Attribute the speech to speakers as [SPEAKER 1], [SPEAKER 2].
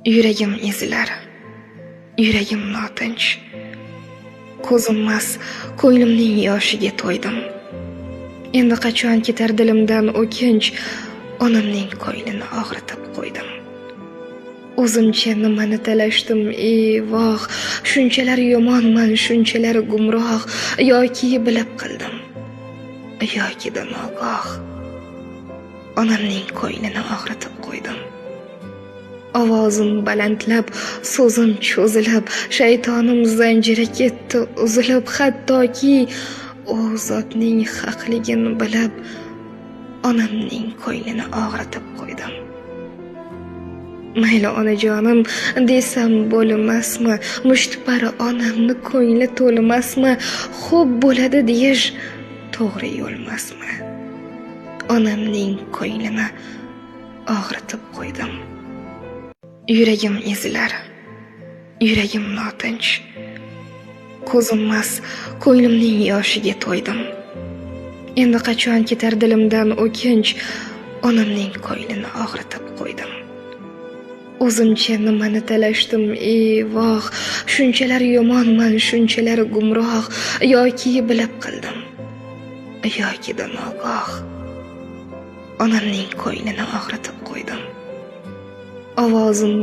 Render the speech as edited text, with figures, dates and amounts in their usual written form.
[SPEAKER 1] Yuragim ezilar, yuragim notinch. Ko'zimmas, ko'nglimning yoshiga to'ydim. Endi qachon ketar dilimdan o'kinch, onamning ko'nglini og'ritib qo'ydim. O'zimcha nimani talashdim, voh, shunchalar yomonman, shunchalar gumroh, yoki bilib qildim, yoki nogoh. Onamning ko'nglini og'ritib qo'ydim. Ovozim balandlab, so'zim cho'zilib, shaytonim zanjiri ketdi uzilib, hattoki u zotning haqligini bilib, onamning ko'nglini og'ritib qo'ydim. Mayli onajonim desam bo'lmasmi, mushtipari onamni ko'ngli to'lmasmi, xo'p bo'ladi deyish to'g'ri yo'lmasmi? Onamning ko'nglini og'ritib qo'ydim. Yuragim ezilar, yuragim notinch. Ko'zimmas, ko'nglimning yoshiga to'ydim. Endi qachon ketar dilimdan o'kinch, onamning ko'nglini og'ritib qo'ydim. O'zimcha nimani talashdim, voh, shunchalar yomonman, shunchalar gumroh, yoki bilib qildim, yoki nogoh. Onamning ko'nglini og'ritib qo'ydim. Ovozim